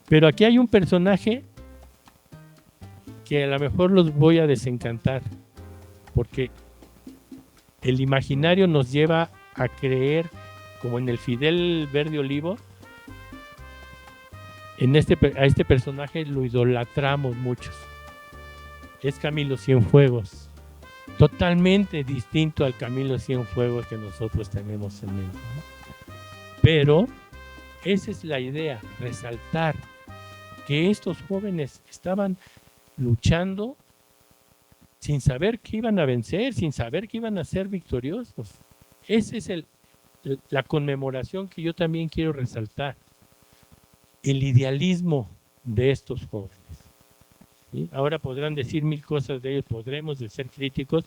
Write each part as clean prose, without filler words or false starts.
Pero aquí hay un personaje que a lo mejor los voy a desencantar, porque el imaginario nos lleva a creer, como en el Fidel Verde Olivo, a este personaje lo idolatramos muchos. Es Camilo Cienfuegos, totalmente distinto al Camilo Cienfuegos que nosotros tenemos en mente, ¿no? Pero esa es la idea, resaltar que estos jóvenes estaban luchando sin saber que iban a vencer, sin saber que iban a ser victoriosos. Esa es la conmemoración que yo también quiero resaltar. El idealismo de estos jóvenes, ¿sí? Ahora podrán decir mil cosas de ellos, podremos de ser críticos,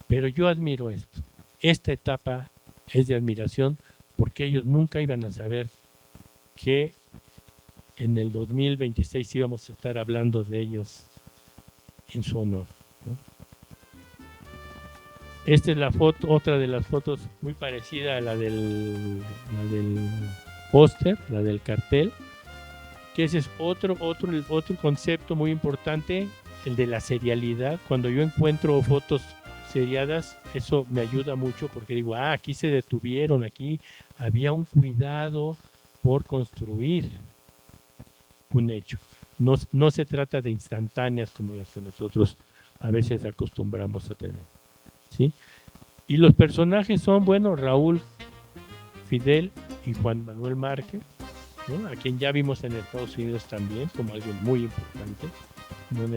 pero yo admiro esto. Esta etapa es de admiración porque ellos nunca iban a saber que en el 2026 íbamos a estar hablando de ellos en su honor, ¿no? Esta es la foto, otra de las fotos muy parecida a la del póster, la del cartel, que ese es otro concepto muy importante, el de la serialidad. Cuando yo encuentro fotos seriadas, eso me ayuda mucho porque digo, aquí se detuvieron, aquí había un cuidado por construir un hecho. No se trata de instantáneas como las que nosotros a veces acostumbramos a tener, ¿sí? Y los personajes son, bueno, Raúl, Fidel y Juan Manuel Márquez, ¿no? A quien ya vimos en Estados Unidos también como alguien muy importante. No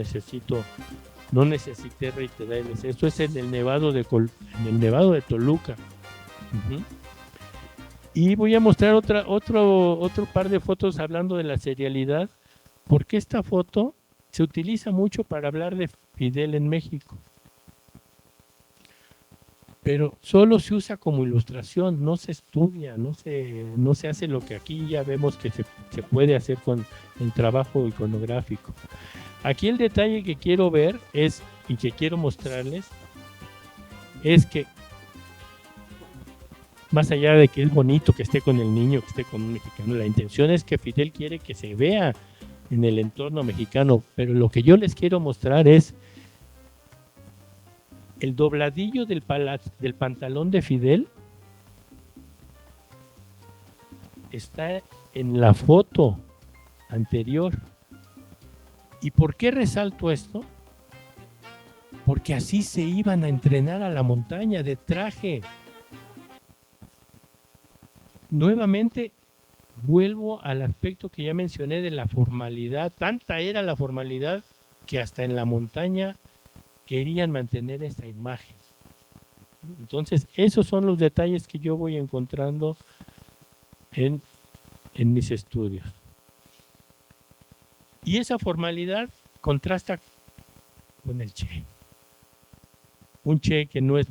necesité reiterarles. Esto es en el Nevado de Toluca. Uh-huh. Y voy a mostrar otro par de fotos hablando de la serialidad, porque esta foto se utiliza mucho para hablar de Fidel en México. Pero solo se usa como ilustración, no se estudia, no se hace lo que aquí ya vemos que se puede hacer con el trabajo iconográfico. Aquí el detalle que quiero ver y que quiero mostrarles es que más allá de que es bonito que esté con el niño, que esté con un mexicano, la intención es que Fidel quiere que se vea en el entorno mexicano, pero lo que yo les quiero mostrar es el dobladillo del pantalón de Fidel. Está en la foto anterior. ¿Y por qué resalto esto? Porque así se iban a entrenar a la montaña de traje. Nuevamente vuelvo al aspecto que ya mencioné de la formalidad. Tanta era la formalidad que hasta en la montaña querían mantener esta imagen. Entonces, esos son los detalles que yo voy encontrando en mis estudios. Y esa formalidad contrasta con el Che. Un Che que no es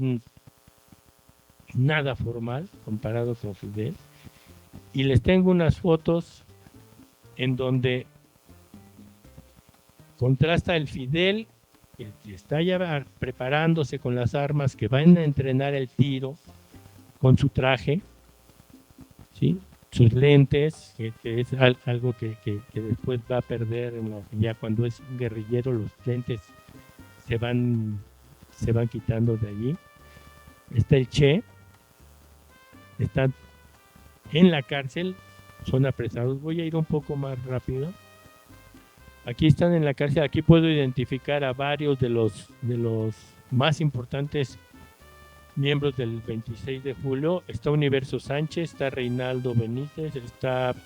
nada formal comparado con Fidel. Y les tengo unas fotos en donde contrasta el Fidel que está ya preparándose con las armas, que van a entrenar el tiro con su traje, ¿sí? Sus lentes, que es algo que después va a perder, ya cuando es un guerrillero, los lentes se van quitando de allí. Está el Che, están en la cárcel, son apresados. Voy a ir un poco más rápido. Aquí están en la cárcel, aquí puedo identificar a varios de los más importantes miembros del 26 de julio. Está Universo Sánchez, está Reinaldo Benítez, está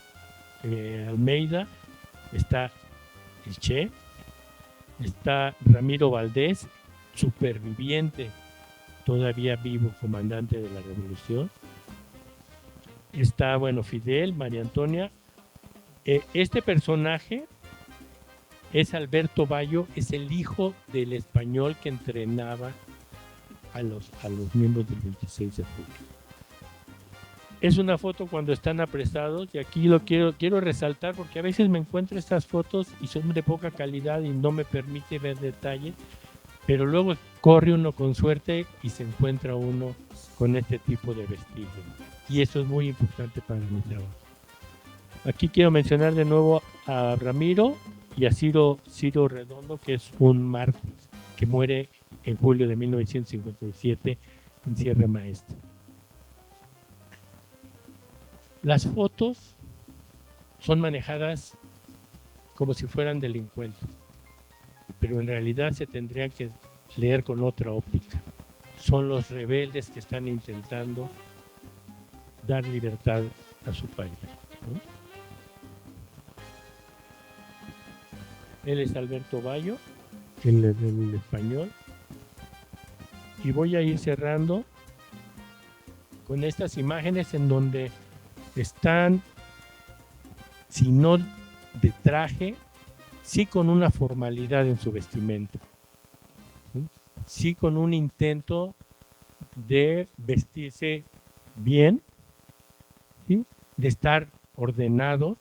Almeida, está el Che, está Ramiro Valdés, superviviente, todavía vivo, comandante de la revolución. Está, bueno, Fidel, María Antonia. Este personaje es Alberto Bayo, es el hijo del español que entrenaba a los miembros del 26 de julio. Es una foto cuando están apresados, y aquí lo quiero resaltar porque a veces me encuentro estas fotos y son de poca calidad y no me permite ver detalles, pero luego corre uno con suerte y se encuentra uno con este tipo de vestidos. Y eso es muy importante para mi trabajo. Aquí quiero mencionar de nuevo a Ramiro y a Ciro Redondo, que es un mártir que muere en julio de 1957 en Sierra Maestra. Las fotos son manejadas como si fueran delincuentes, pero en realidad se tendrían que leer con otra óptica. Son los rebeldes que están intentando dar libertad a su país, ¿no? Él es Alberto Bayo, el español, y voy a ir cerrando con estas imágenes en donde están, si no de traje, sí con una formalidad en su vestimenta, sí con un intento de vestirse bien, ¿sí? De estar ordenados,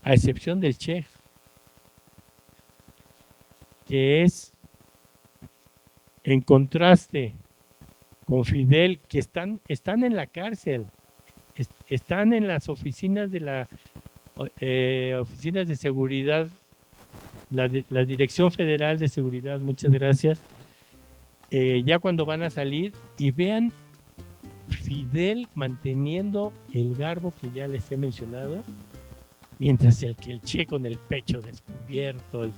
a excepción del Che, que es en contraste con Fidel, que están en la cárcel, están en las oficinas de oficinas de seguridad, la Dirección Federal de Seguridad, muchas gracias, ya cuando van a salir, y vean Fidel manteniendo el garbo que ya les he mencionado, mientras el Che con el pecho descubierto, el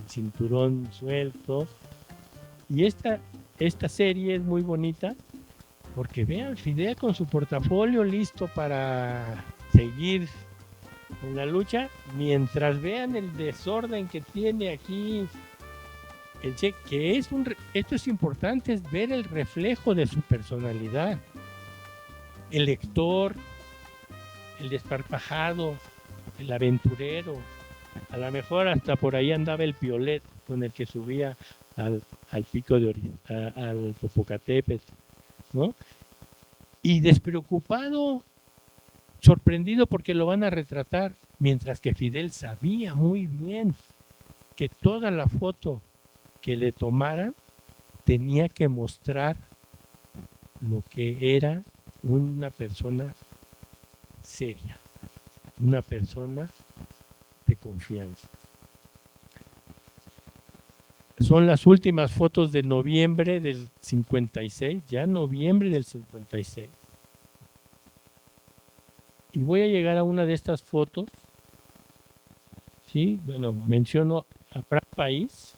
cinturón suelto. Y esta serie es muy bonita porque vean Fidel con su portafolio listo para seguir con la lucha, mientras vean el desorden que tiene aquí el Che, que esto es importante, es ver el reflejo de su personalidad. El lector, el desparpajado, el aventurero, a lo mejor hasta por ahí andaba el Piolet con el que subía al pico al Popocatépetl, ¿no? Y despreocupado, sorprendido porque lo van a retratar, mientras que Fidel sabía muy bien que toda la foto que le tomaran tenía que mostrar lo que era una persona seria, una persona de confianza. Son las últimas fotos de noviembre del 56, ya noviembre del 56. Y voy a llegar a una de estas fotos, ¿sí? Bueno, menciono a Frank País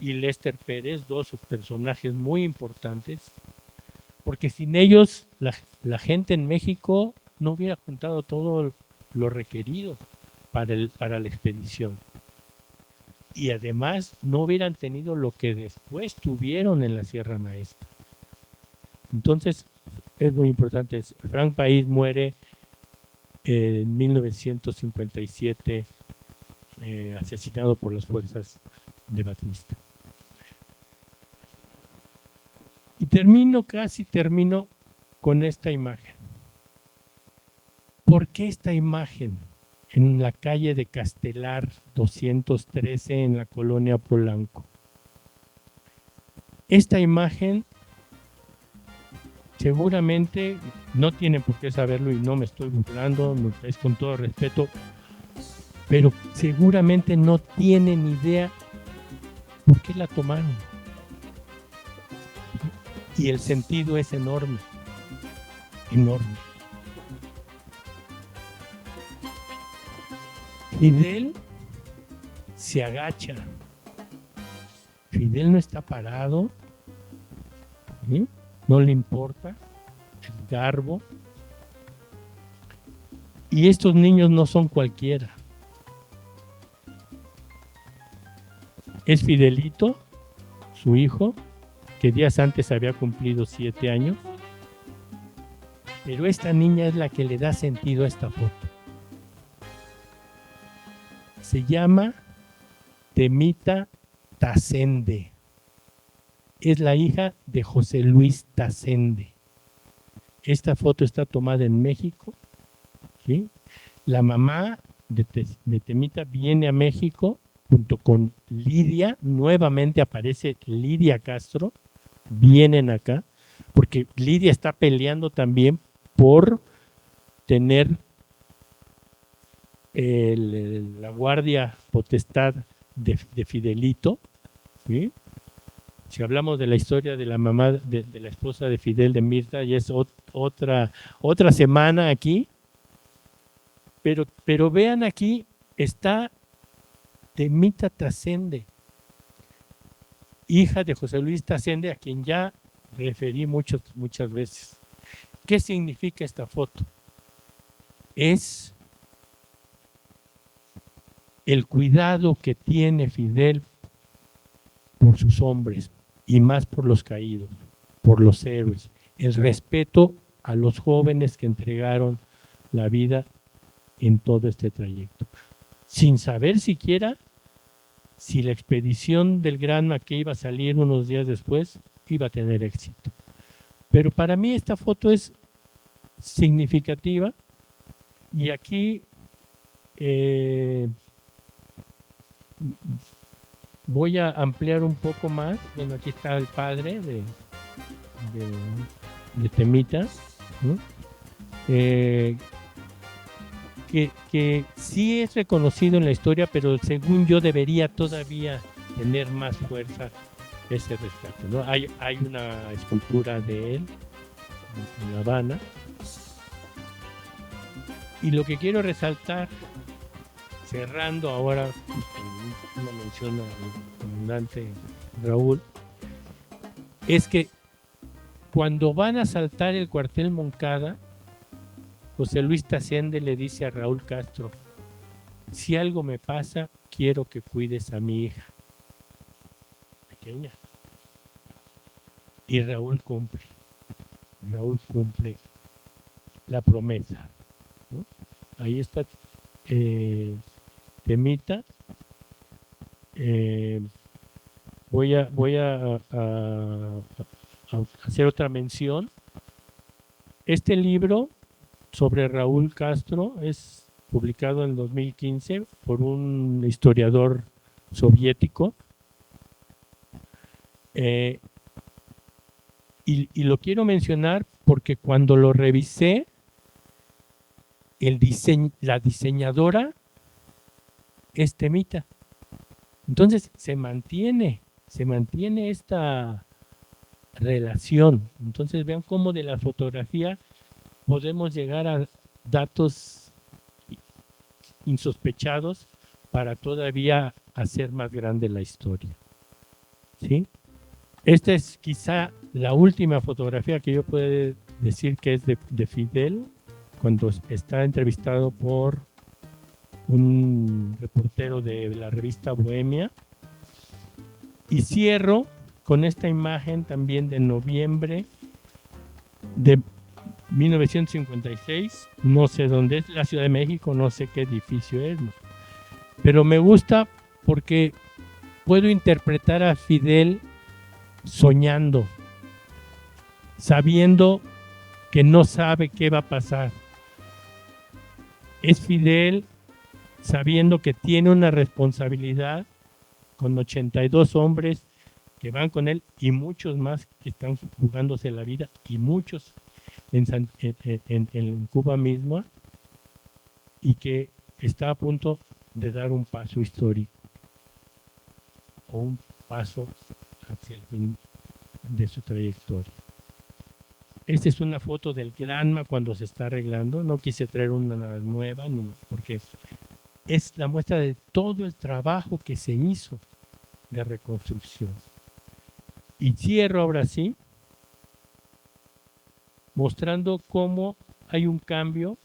y Lester Pérez, dos personajes muy importantes, porque sin ellos la gente en México no hubiera juntado todo lo requerido para la expedición. Y además no hubieran tenido lo que después tuvieron en la Sierra Maestra. Entonces, es muy importante. Frank País muere en 1957, asesinado por las fuerzas de Batista. Y casi termino con esta imagen. ¿Por qué esta imagen? En la calle de Castelar 213 en la colonia Polanco. Esta imagen seguramente no tienen por qué saberlo y no me estoy burlando, es con todo respeto, pero seguramente no tienen idea por qué la tomaron. Y el sentido es enorme, enorme. Fidel se agacha. Fidel no está parado, ¿sí? No le importa el garbo. Y estos niños no son cualquiera. Es Fidelito, su hijo, que días antes había cumplido 7 años. Pero esta niña es la que le da sentido a esta foto. Se llama Temita Tasende. Es la hija de José Luis Tasende. Esta foto está tomada en México, ¿sí? La mamá de Temita viene a México junto con Lidia, nuevamente aparece Lidia Castro, vienen acá, porque Lidia está peleando también por tener la guardia potestad de Fidelito, ¿sí? Si hablamos de la historia de la mamá, de la esposa de Fidel, de Mirta, ya es otra semana aquí, pero vean aquí, está Temita Trascende, hija de José Luis Trascende, a quien ya referí muchas veces. ¿Qué significa esta foto? Es el cuidado que tiene Fidel por sus hombres y más por los caídos, por los héroes, el respeto a los jóvenes que entregaron la vida en todo este trayecto, sin saber siquiera si la expedición del Granma que iba a salir unos días después iba a tener éxito. Pero para mí esta foto es significativa y aquí voy a ampliar un poco más. Bueno, aquí está el padre de Temita, ¿no? Que sí es reconocido en la historia, pero según yo debería todavía tener más fuerza ese rescate, ¿no? Hay una escultura de él en La Habana. Y lo que quiero resaltar, cerrando ahora una mención al comandante Raúl, es que cuando van a asaltar el cuartel Moncada, José Luis Trascende le dice a Raúl Castro: si algo me pasa, quiero que cuides a mi hija pequeña. Y Raúl cumple la promesa, ¿no? Ahí está Temita. Voy a hacer otra mención. Este libro sobre Raúl Castro es publicado en 2015 por un historiador soviético, y lo quiero mencionar porque cuando lo revisé, la diseñadora es Temita. Entonces se mantiene esta relación. Entonces vean cómo de la fotografía podemos llegar a datos insospechados para todavía hacer más grande la historia, ¿sí? Esta es quizá la última fotografía que yo puedo decir que es de Fidel, cuando está entrevistado por un reportero de la revista Bohemia. Y cierro con esta imagen también de noviembre de 1956, no sé dónde es, la Ciudad de México, no sé qué edificio es, pero me gusta porque puedo interpretar a Fidel soñando, sabiendo que no sabe qué va a pasar. Es Fidel sabiendo que tiene una responsabilidad con 82 hombres que van con él y muchos más que están jugándose la vida, y muchos en Cuba misma, y que está a punto de dar un paso histórico o un paso hacia el fin de su trayectoria. Esta es una foto del Granma cuando se está arreglando. No quise traer una nueva porque es la muestra de todo el trabajo que se hizo de reconstrucción. Y cierro ahora sí mostrando cómo hay un cambio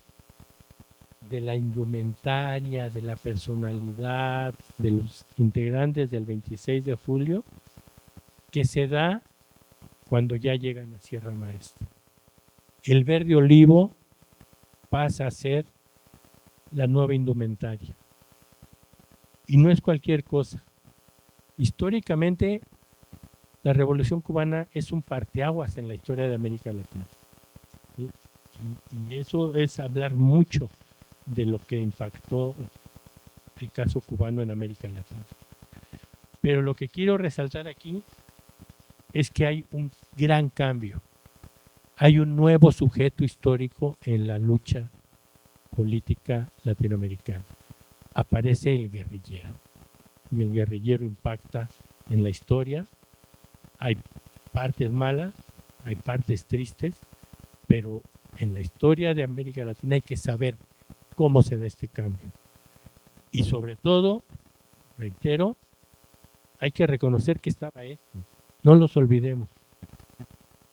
de la indumentaria, de la personalidad de los integrantes del 26 de julio, que se da cuando ya llegan a Sierra Maestra. El verde olivo pasa a ser la nueva indumentaria. Y no es cualquier cosa. Históricamente, la Revolución Cubana es un parteaguas en la historia de América Latina. ¿Sí? Y eso es hablar mucho de lo que impactó el caso cubano en América Latina. Pero lo que quiero resaltar aquí es que hay un gran cambio. Hay un nuevo sujeto histórico en la lucha política latinoamericana. Aparece el guerrillero. Y el guerrillero impacta en la historia. Hay partes malas, hay partes tristes, pero en la historia de América Latina hay que saber cómo se da este cambio. Y sobre todo, reitero, hay que reconocer que estaba esto. No los olvidemos.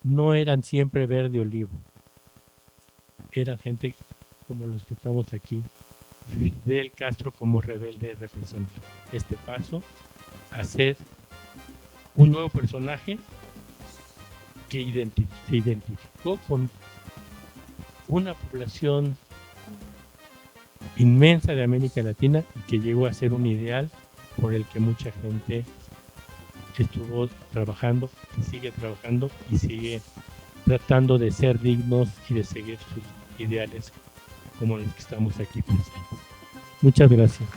No eran siempre verde olivo. Era gente como los que estamos aquí. Fidel Castro como rebelde representó este paso a ser un nuevo personaje que se identificó con una población inmensa de América Latina y que llegó a ser un ideal por el que mucha gente estuvo trabajando y sigue tratando de ser dignos y de seguir sus ideales como los que estamos aquí presentes. Muchas gracias.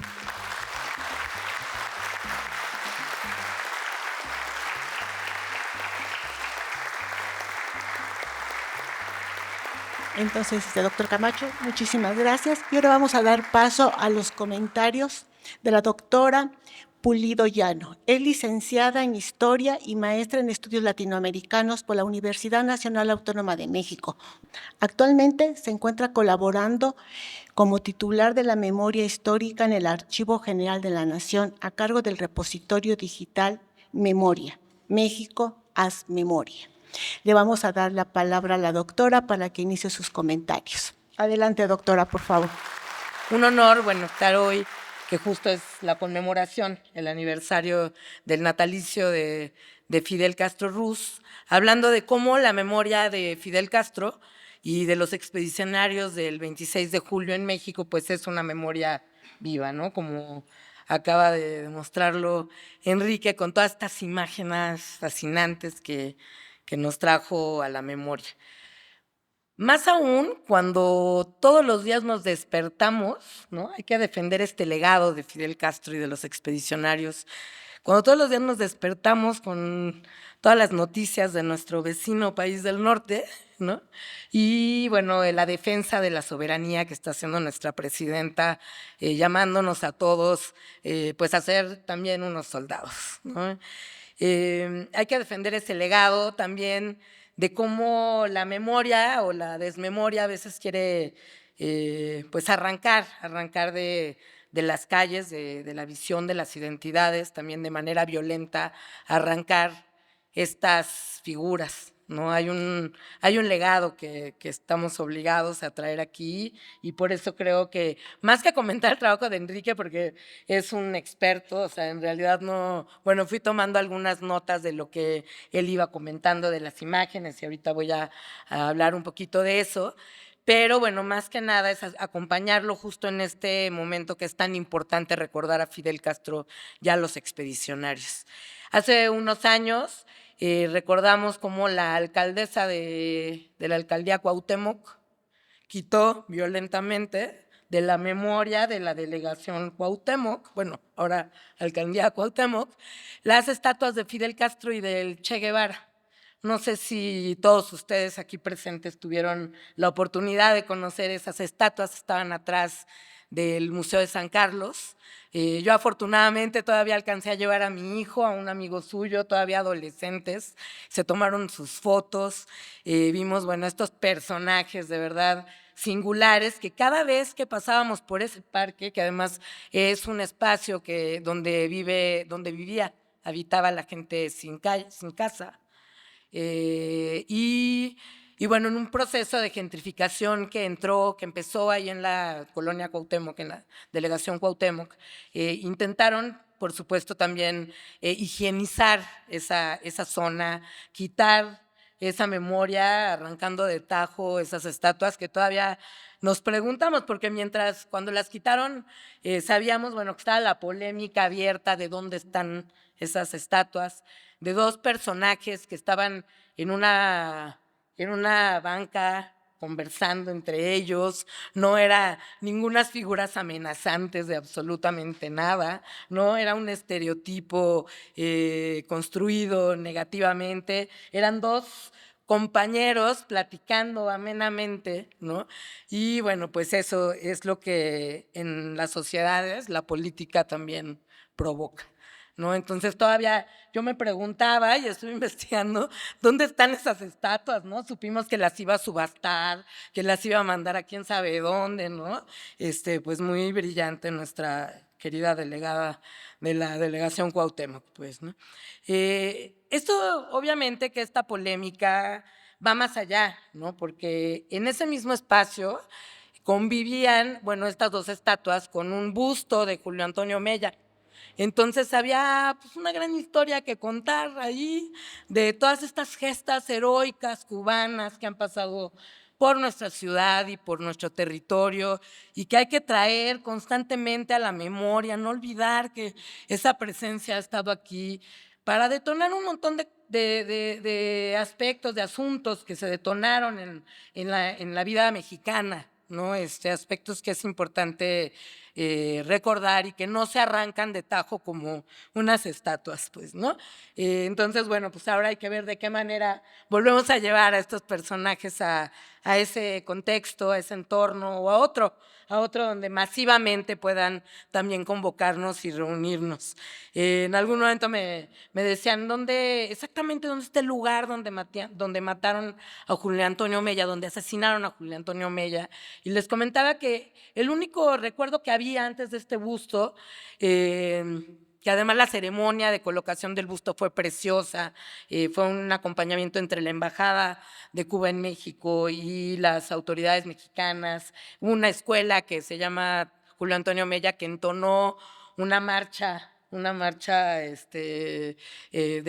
Entonces, doctor Camacho, muchísimas gracias. Y ahora vamos a dar paso a los comentarios de la doctora Pulido Llano. Es licenciada en Historia y maestra en Estudios Latinoamericanos por la Universidad Nacional Autónoma de México. Actualmente se encuentra colaborando como titular de la memoria histórica en el Archivo General de la Nación a cargo del repositorio digital Memoria, México, haz memoria. Le vamos a dar la palabra a la doctora para que inicie sus comentarios. Adelante, doctora, por favor. Un honor, bueno, estar hoy, que justo es la conmemoración, el aniversario del natalicio de Fidel Castro Ruz, hablando de cómo la memoria de Fidel Castro y de los expedicionarios del 26 de julio en México, pues es una memoria viva, ¿no? Como acaba de demostrarlo Enrique con todas estas imágenes fascinantes que nos trajo a la memoria. Más aún cuando todos los días nos despertamos, ¿no? Hay que defender este legado de Fidel Castro y de los expedicionarios. Cuando todos los días nos despertamos con todas las noticias de nuestro vecino país del norte, ¿no? Y bueno, la defensa de la soberanía que está haciendo nuestra presidenta, llamándonos a todos, pues a ser también unos soldados, ¿no? Hay que defender ese legado también de cómo la memoria o la desmemoria a veces quiere pues arrancar de las calles, de la visión de las identidades, también de manera violenta, arrancar estas figuras, ¿no? Hay un legado que estamos obligados a traer aquí y por eso creo que, más que comentar el trabajo de Enrique, porque es un experto, o sea, en realidad no, bueno, fui tomando algunas notas de lo que él iba comentando de las imágenes y ahorita voy a hablar un poquito de eso, pero bueno, más que nada es acompañarlo justo en este momento que es tan importante recordar a Fidel Castro y a los expedicionarios. Hace unos años recordamos cómo la alcaldesa de la alcaldía Cuauhtémoc quitó violentamente de la memoria de la delegación Cuauhtémoc, bueno, ahora alcaldía Cuauhtémoc, las estatuas de Fidel Castro y del Che Guevara. No sé si todos ustedes aquí presentes tuvieron la oportunidad de conocer esas estatuas, estaban atrás del Museo de San Carlos. Yo afortunadamente todavía alcancé a llevar a mi hijo, a un amigo suyo, todavía adolescentes, se tomaron sus fotos, vimos, bueno, estos personajes de verdad singulares que cada vez que pasábamos por ese parque, que además es un espacio donde habitaba la gente sin casa, y bueno, en un proceso de gentrificación que empezó ahí en la colonia Cuauhtémoc, en la delegación Cuauhtémoc, intentaron, por supuesto, también higienizar esa zona, quitar esa memoria, arrancando de tajo esas estatuas que todavía nos preguntamos, porque cuando las quitaron, sabíamos, bueno, que estaba la polémica abierta de dónde están esas estatuas, de dos personajes que estaban en una banca conversando entre ellos, no era ninguna figuras amenazantes de absolutamente nada, no era un estereotipo construido negativamente, eran dos compañeros platicando amenamente, ¿no? Y bueno, pues eso es lo que en las sociedades la política también provoca, ¿no? Entonces todavía yo me preguntaba y estuve investigando dónde están esas estatuas, ¿no? Supimos que las iba a subastar, que las iba a mandar a quién sabe dónde, ¿no? Pues muy brillante nuestra querida delegada de la delegación Cuauhtémoc, pues, ¿no? Esto, obviamente, que esta polémica va más allá, ¿no? Porque en ese mismo espacio convivían, bueno, estas dos estatuas con un busto de Julio Antonio Mella. Entonces había pues, una gran historia que contar ahí de todas estas gestas heroicas cubanas que han pasado por nuestra ciudad y por nuestro territorio y que hay que traer constantemente a la memoria, no olvidar que esa presencia ha estado aquí para detonar un montón de aspectos, de asuntos que se detonaron en la vida mexicana, ¿no? Aspectos que es importante recordar y que no se arrancan de tajo como unas estatuas, pues, ¿no? Entonces, bueno, pues ahora hay que ver de qué manera volvemos a llevar a estos personajes a ese contexto, a ese entorno o a otro donde masivamente puedan también convocarnos y reunirnos. En algún momento me decían, exactamente dónde está el lugar donde mataron a Julio Antonio Mella, donde asesinaron a Julio Antonio Mella? Y les comentaba que el único recuerdo que había antes de este busto, que además la ceremonia de colocación del busto fue preciosa, fue un acompañamiento entre la Embajada de Cuba en México y las autoridades mexicanas, una escuela que se llama Julio Antonio Mella que entonó una marcha de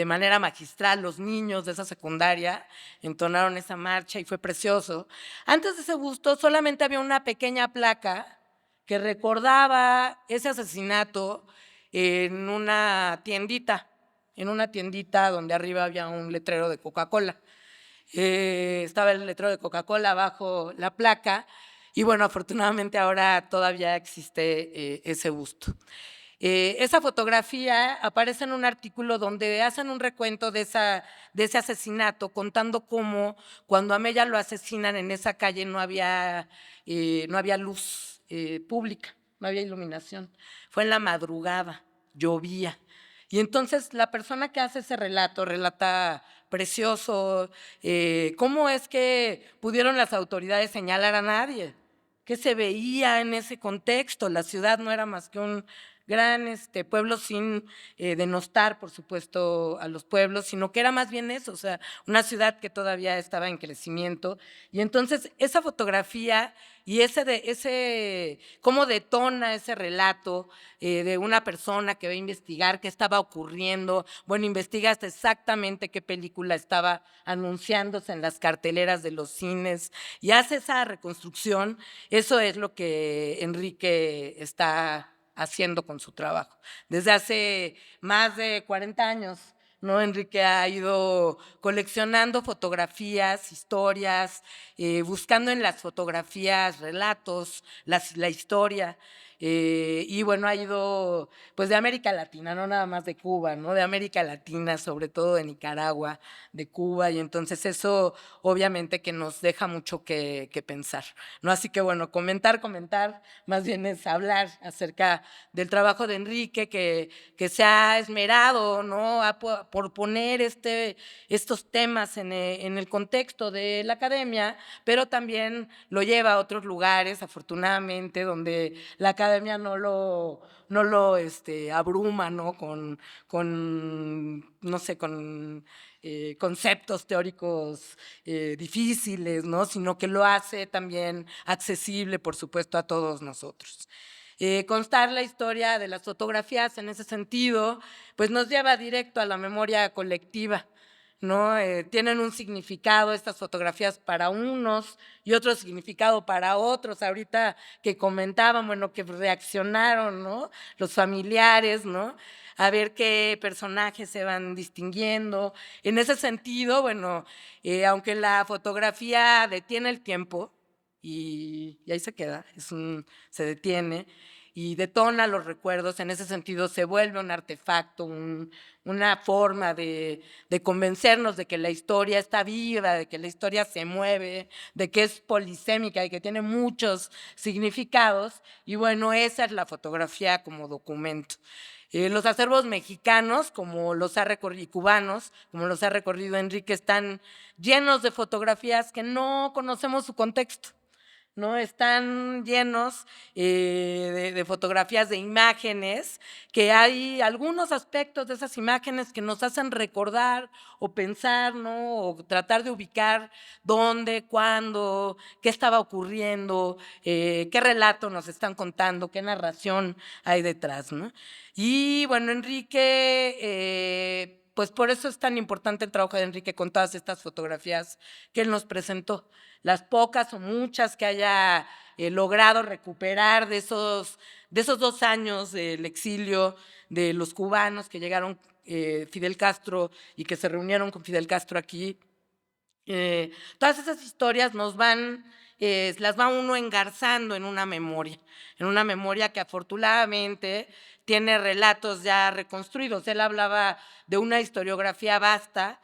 manera magistral, los niños de esa secundaria entonaron esa marcha y fue precioso. Antes de ese busto solamente había una pequeña placa que recordaba ese asesinato en una tiendita donde arriba había un letrero de Coca-Cola. Estaba el letrero de Coca-Cola bajo la placa y bueno, afortunadamente ahora todavía existe ese busto. Esa fotografía aparece en un artículo donde hacen un recuento de ese asesinato, contando cómo cuando a Mella lo asesinan en esa calle no había luz pública, no había iluminación. Fue en la madrugada, llovía. Y entonces la persona que hace ese relato relata precioso cómo es que pudieron las autoridades señalar a nadie, qué se veía en ese contexto. La ciudad no era más que un gran pueblo sin denostar, por supuesto, a los pueblos, sino que era más bien eso, o sea, una ciudad que todavía estaba en crecimiento. Y entonces esa fotografía y cómo detona ese relato de una persona que va a investigar qué estaba ocurriendo, bueno, investiga hasta exactamente qué película estaba anunciándose en las carteleras de los cines y hace esa reconstrucción. Eso es lo que Enrique está haciendo con su trabajo. Desde hace más de 40 años, ¿no? Enrique ha ido coleccionando fotografías, historias, buscando en las fotografías relatos, la historia. Y bueno, ha ido pues de América Latina, no nada más de Cuba, ¿no? De América Latina, sobre todo de Nicaragua, de Cuba, y entonces eso obviamente que nos deja mucho que pensar, ¿no? Así que bueno, comentar, más bien es hablar acerca del trabajo de Enrique que se ha esmerado, ¿no? Por poner estos temas en el contexto de la academia, pero también lo lleva a otros lugares, afortunadamente, donde la academia no lo abruma, ¿no? No sé, con conceptos teóricos difíciles, ¿no? Sino que lo hace también accesible, por supuesto, a todos nosotros. Constar la historia de las fotografías en ese sentido, pues nos lleva directo a la memoria colectiva, ¿no? Tienen un significado estas fotografías para unos y otro significado para otros. Ahorita que comentaban, bueno, que reaccionaron, ¿no? Los familiares, ¿no? A ver qué personajes se van distinguiendo. En ese sentido, bueno, aunque la fotografía detiene el tiempo, y ahí se queda, se detiene y detona los recuerdos, en ese sentido se vuelve un artefacto, una forma de convencernos de que la historia está viva, de que la historia se mueve, de que es polisémica y que tiene muchos significados, y bueno, esa es la fotografía como documento. Los acervos mexicanos, como los ha recorrido, y cubanos, como los ha recorrido Enrique, están llenos de fotografías que no conocemos su contexto, ¿no? Están llenos de fotografías, de imágenes, que hay algunos aspectos de esas imágenes que nos hacen recordar o pensar, ¿no? O tratar de ubicar dónde, cuándo, qué estaba ocurriendo, qué relato nos están contando, qué narración hay detrás, ¿no? Y bueno, Enrique, pues por eso es tan importante el trabajo de Enrique con todas estas fotografías que él nos presentó. Las pocas o muchas que haya logrado recuperar de esos 2 años del exilio de los cubanos que llegaron Fidel Castro y que se reunieron con Fidel Castro aquí. Todas esas historias las va uno engarzando en una memoria que afortunadamente tiene relatos ya reconstruidos. Él hablaba de una historiografía vasta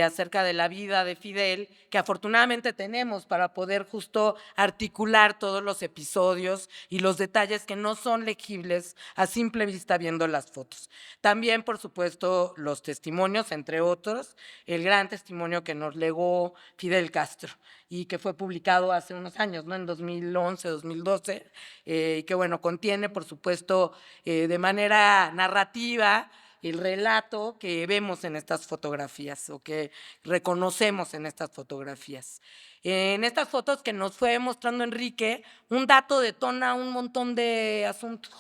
acerca de la vida de Fidel, que afortunadamente tenemos para poder justo articular todos los episodios y los detalles que no son legibles a simple vista viendo las fotos. También, por supuesto, los testimonios, entre otros, el gran testimonio que nos legó Fidel Castro y que fue publicado hace unos años, ¿no? En 2011, 2012, y que, bueno, contiene, por supuesto, de manera narrativa, el relato que vemos en estas fotografías o que reconocemos en estas fotografías. En estas fotos que nos fue mostrando Enrique, un dato detona un montón de asuntos,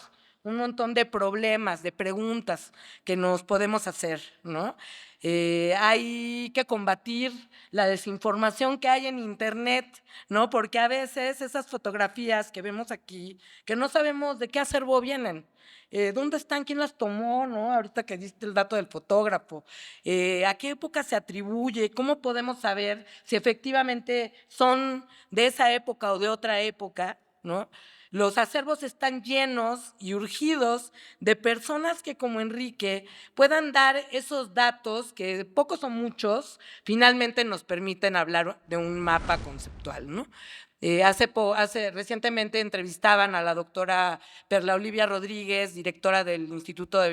un montón de problemas, de preguntas que nos podemos hacer, ¿no? Hay que combatir la desinformación que hay en Internet, ¿no? Porque a veces esas fotografías que vemos aquí, que no sabemos de qué acervo vienen, dónde están, quién las tomó, ¿no? Ahorita que diste el dato del fotógrafo, a qué época se atribuye, cómo podemos saber si efectivamente son de esa época o de otra época, ¿no? Los acervos están llenos y urgidos de personas que, como Enrique, puedan dar esos datos, que pocos o muchos, finalmente nos permiten hablar de un mapa conceptual, ¿no? Recientemente entrevistaban a la doctora Perla Olivia Rodríguez, directora del Instituto de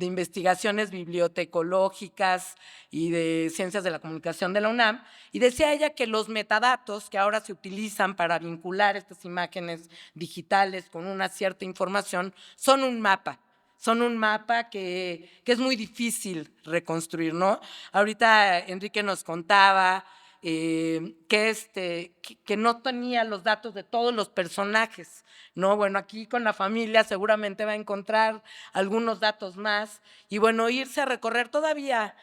Investigaciones Bibliotecológicas y de Ciencias de la Comunicación de la UNAM, y decía ella que los metadatos que ahora se utilizan para vincular estas imágenes digitales con una cierta información son un mapa. Son un mapa que es muy difícil reconstruir, ¿no? Ahorita Enrique nos contaba que no tenía los datos de todos los personajes, ¿no? Bueno, aquí con la familia seguramente va a encontrar algunos datos más y bueno, irse a recorrer todavía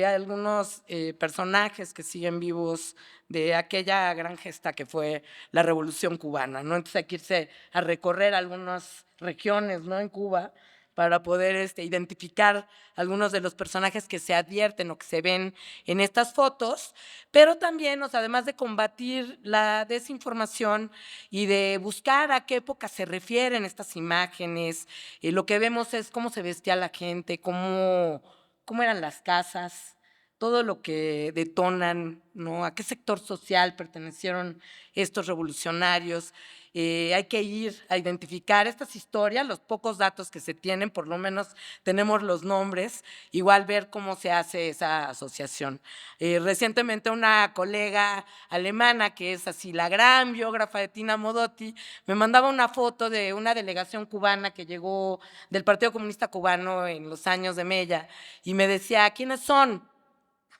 algunos personajes que siguen vivos de aquella gran gesta que fue la Revolución Cubana, ¿no? Entonces hay que irse a recorrer algunas regiones, ¿no? En Cuba, para poder identificar algunos de los personajes que se advierten o que se ven en estas fotos, pero también, además de combatir la desinformación y de buscar a qué época se refieren estas imágenes, lo que vemos es cómo se vestía la gente, cómo eran las casas, todo lo que detonan, ¿no? A qué sector social pertenecieron estos revolucionarios. Hay que ir a identificar estas historias, los pocos datos que se tienen, por lo menos tenemos los nombres, igual ver cómo se hace esa asociación. Recientemente una colega alemana, que es así la gran biógrafa de Tina Modotti, me mandaba una foto de una delegación cubana que llegó del Partido Comunista Cubano en los años de Mella y me decía, ¿quiénes son?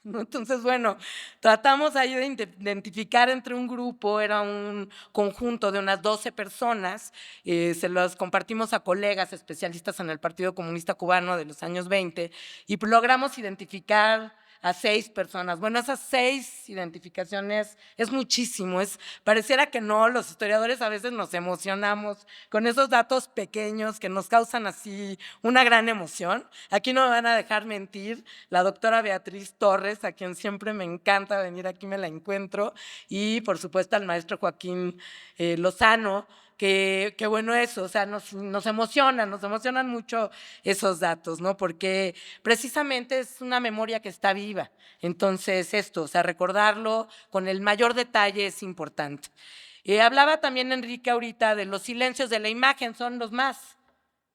¿no? Entonces, bueno, tratamos ahí de identificar entre un grupo, era un conjunto de unas 12 personas, se los compartimos a colegas especialistas en el Partido Comunista Cubano de los años 20 y logramos identificar a 6 personas. Bueno, esas 6 identificaciones es muchísimo, pareciera que no, los historiadores a veces nos emocionamos con esos datos pequeños que nos causan así una gran emoción. Aquí no me van a dejar mentir, la doctora Beatriz Torres, a quien siempre me encanta venir aquí, me la encuentro, y por supuesto al maestro Joaquín Lozano, que bueno eso, o sea, nos emocionan mucho esos datos, ¿no? Porque precisamente es una memoria que está viva. Entonces esto, o sea, recordarlo con el mayor detalle es importante. Hablaba también Enrique ahorita de los silencios de la imagen, son los más.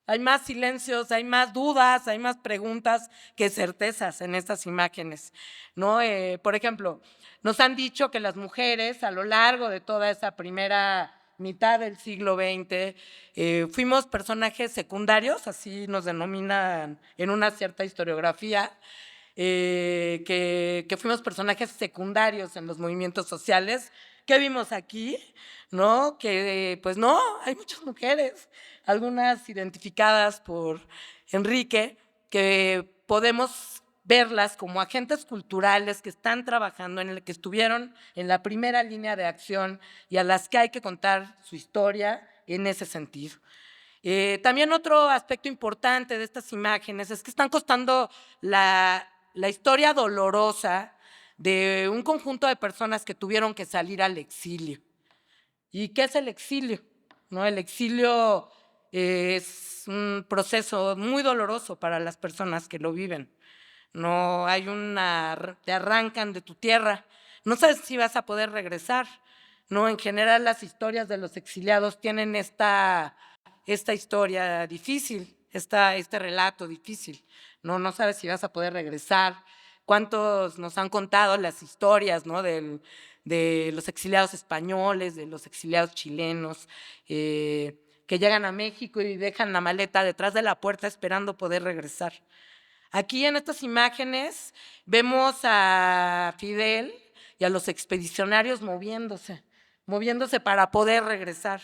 Hay más silencios, hay más dudas, hay más preguntas que certezas en estas imágenes, ¿no? Por ejemplo, nos han dicho que las mujeres a lo largo de toda esa primera mitad del siglo XX fuimos personajes secundarios, así nos denominan en una cierta historiografía, que fuimos personajes secundarios en los movimientos sociales. ¿Qué vimos aquí? ¿No? Que pues no, hay muchas mujeres, algunas identificadas por Enrique, que podemos verlas como agentes culturales que están trabajando, que estuvieron en la primera línea de acción y a las que hay que contar su historia en ese sentido. También otro aspecto importante de estas imágenes es que están contando la historia dolorosa de un conjunto de personas que tuvieron que salir al exilio. ¿Y qué es el exilio? ¿No? El exilio es un proceso muy doloroso para las personas que lo viven. No hay te arrancan de tu tierra, no sabes si vas a poder regresar. No, en general las historias de los exiliados tienen esta historia difícil, este relato difícil. No sabes si vas a poder regresar. ¿Cuántos nos han contado las historias, ¿no? de los exiliados españoles, de los exiliados chilenos, que llegan a México y dejan la maleta detrás de la puerta esperando poder regresar? Aquí en estas imágenes vemos a Fidel y a los expedicionarios moviéndose para poder regresar,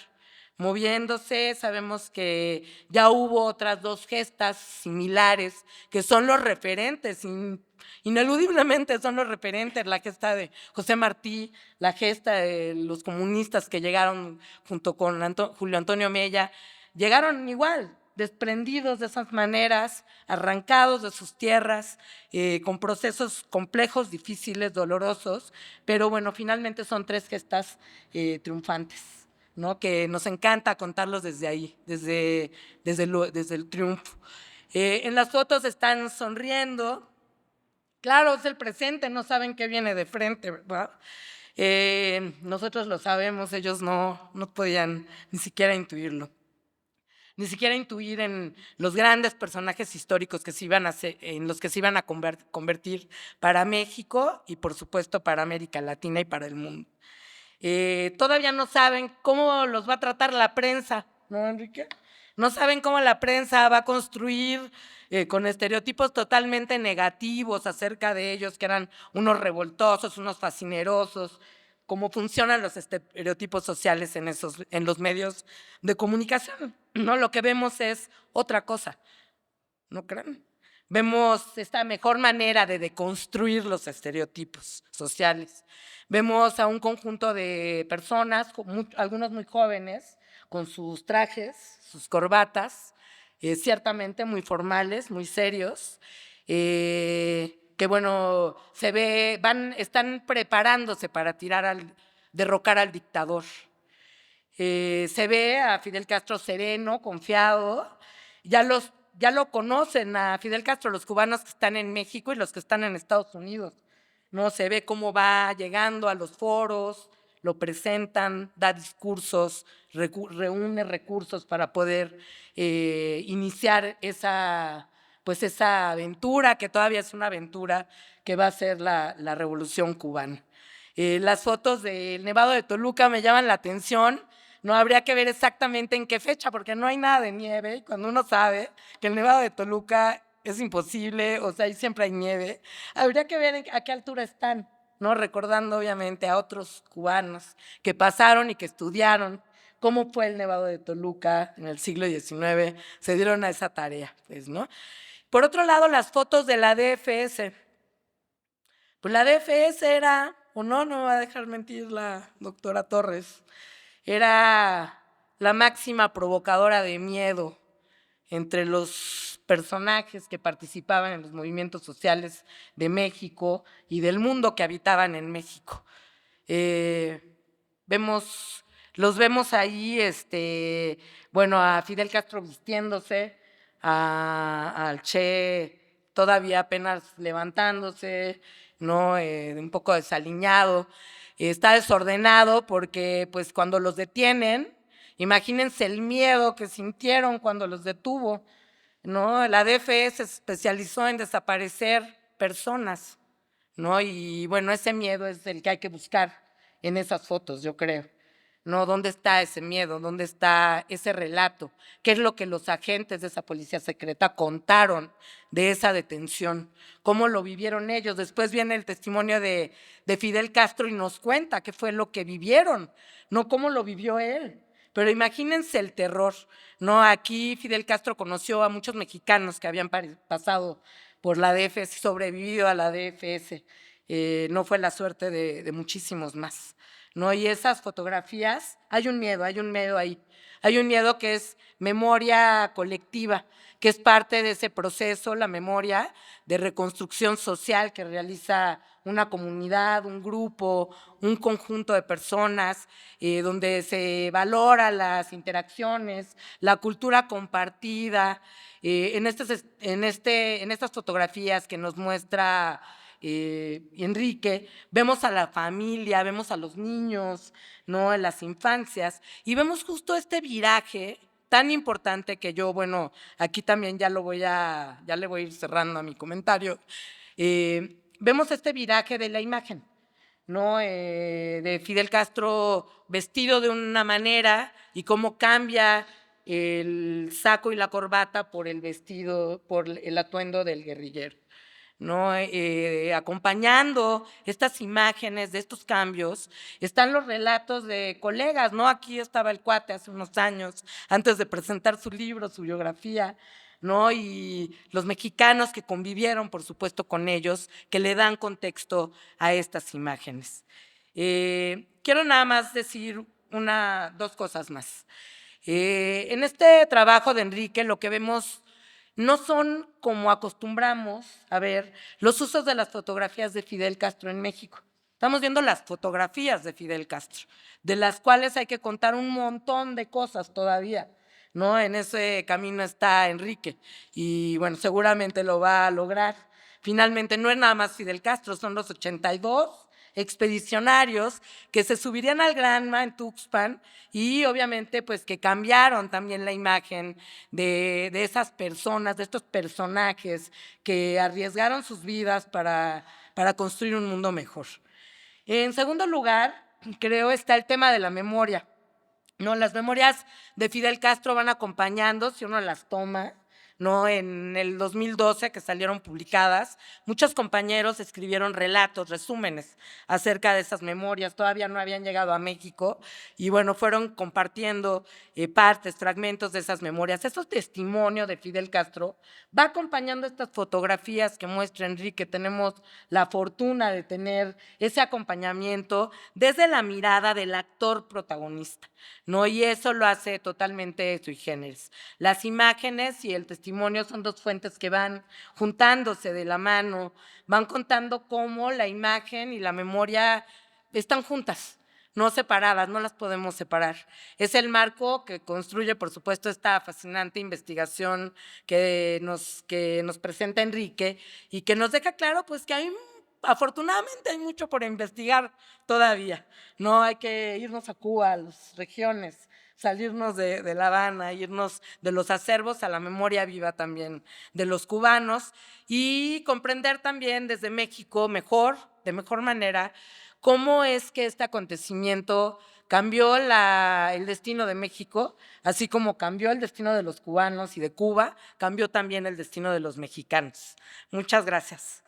moviéndose. Sabemos que ya hubo otras 2 gestas similares que son los referentes, ineludiblemente son los referentes, la gesta de José Martí, la gesta de los comunistas que llegaron junto con Julio Antonio Mella, llegaron igual, desprendidos de esas maneras, arrancados de sus tierras, con procesos complejos, difíciles, dolorosos, pero bueno, finalmente son 3 gestas triunfantes, ¿no? Que nos encanta contarlos desde ahí, desde el triunfo. En las fotos están sonriendo, claro, es el presente, no saben qué viene de frente, ¿verdad? Nosotros lo sabemos, ellos no podían ni siquiera intuirlo. Ni siquiera intuir en los grandes personajes históricos en los que se iban a convertir para México y por supuesto para América Latina y para el mundo. Todavía no saben cómo los va a tratar la prensa, ¿no, Enrique? No saben cómo la prensa va a construir con estereotipos totalmente negativos acerca de ellos, que eran unos revoltosos, unos fascinerosos, cómo funcionan los estereotipos sociales en los medios de comunicación, ¿no? Lo que vemos es otra cosa, ¿no creen? Vemos esta mejor manera de deconstruir los estereotipos sociales. Vemos a un conjunto de personas, algunos muy jóvenes, con sus trajes, sus corbatas, ciertamente muy formales, muy serios, que bueno, están preparándose para derrocar al dictador. Se ve a Fidel Castro sereno, confiado. Ya lo conocen a Fidel Castro los cubanos que están en México y los que están en Estados Unidos, ¿no? Se ve cómo va llegando a los foros, lo presentan, da discursos, reúne recursos para poder iniciar esa aventura, que todavía es una aventura que va a ser la Revolución Cubana. Las fotos del Nevado de Toluca me llaman la atención. No habría que ver exactamente en qué fecha, porque no hay nada de nieve. Cuando uno sabe que el Nevado de Toluca es imposible, o sea, ahí siempre hay nieve. Habría que ver a qué altura están, ¿no? Recordando obviamente a otros cubanos que pasaron y que estudiaron cómo fue el Nevado de Toluca en el siglo XIX, se dieron a esa tarea, pues, ¿no? Por otro lado, las fotos de la DFS. Pues la DFS era, o no me va a dejar mentir la doctora Torres, era la máxima provocadora de miedo entre los personajes que participaban en los movimientos sociales de México y del mundo que habitaban en México. Los vemos ahí, bueno, a Fidel Castro vistiéndose, al Che todavía apenas levantándose, ¿no? Un poco desaliñado. Está desordenado porque, pues, cuando los detienen, imagínense el miedo que sintieron cuando los detuvo, ¿no? La DFE se especializó en desaparecer personas, ¿no? Y bueno, ese miedo es el que hay que buscar en esas fotos, yo creo. ¿No? ¿Dónde está ese miedo? ¿Dónde está ese relato? ¿Qué es lo que los agentes de esa policía secreta contaron de esa detención? ¿Cómo lo vivieron ellos? Después viene el testimonio de Fidel Castro y nos cuenta qué fue lo que vivieron, no cómo lo vivió él. Pero imagínense el terror, ¿no? Aquí Fidel Castro conoció a muchos mexicanos que habían pasado por la DFS, sobrevivido a la DFS. No fue la suerte de muchísimos más, ¿no? Y esas fotografías, hay un miedo ahí. Hay un miedo que es memoria colectiva, que es parte de ese proceso, la memoria de reconstrucción social que realiza una comunidad, un grupo, un conjunto de personas, donde se valora las interacciones, la cultura compartida. En estas fotografías que nos muestra Enrique, vemos a la familia, vemos a los niños, ¿no? En las infancias, y vemos justo este viraje tan importante que yo, bueno, aquí también ya le voy a ir cerrando a mi comentario. Vemos este viraje de la imagen, ¿no? De Fidel Castro vestido de una manera y cómo cambia el saco y la corbata por el vestido, por el atuendo del guerrillero, ¿no? Acompañando estas imágenes de estos cambios, están los relatos de colegas, ¿no? Aquí estaba el cuate hace unos años, antes de presentar su libro, su biografía, ¿no? Y los mexicanos que convivieron, por supuesto, con ellos, que le dan contexto a estas imágenes. Quiero nada más decir dos cosas más. En este trabajo de Enrique, lo que vemos no son como acostumbramos a ver los usos de las fotografías de Fidel Castro en México. Estamos viendo las fotografías de Fidel Castro, de las cuales hay que contar un montón de cosas todavía, ¿no? En ese camino está Enrique y bueno, seguramente lo va a lograr. Finalmente no es nada más Fidel Castro, son los 82 expedicionarios que se subirían al Granma en Tuxpan y obviamente pues que cambiaron también la imagen de esas personas, de estos personajes que arriesgaron sus vidas para construir un mundo mejor. En segundo lugar, creo está el tema de la memoria, ¿no? Las memorias de Fidel Castro van acompañando, si uno las toma, ¿no? En el 2012, que salieron publicadas, muchos compañeros escribieron relatos, resúmenes acerca de esas memorias, todavía no habían llegado a México, y bueno, fueron compartiendo partes, fragmentos de esas memorias. Ese testimonio de Fidel Castro va acompañando estas fotografías que muestra Enrique. Tenemos la fortuna de tener ese acompañamiento desde la mirada del actor protagonista, ¿no? Y eso lo hace totalmente sui generis. Las imágenes y el testimonio son dos fuentes que van juntándose de la mano, van contando cómo la imagen y la memoria están juntas, no separadas, no las podemos separar. Es el marco que construye, por supuesto, esta fascinante investigación que nos presenta Enrique y que nos deja claro pues que afortunadamente hay mucho por investigar todavía, no hay que irnos a Cuba, a las regiones, salirnos de La Habana, irnos de los acervos a la memoria viva también de los cubanos y comprender también desde México de mejor manera, cómo es que este acontecimiento cambió el destino de México, así como cambió el destino de los cubanos y de Cuba, cambió también el destino de los mexicanos. Muchas gracias.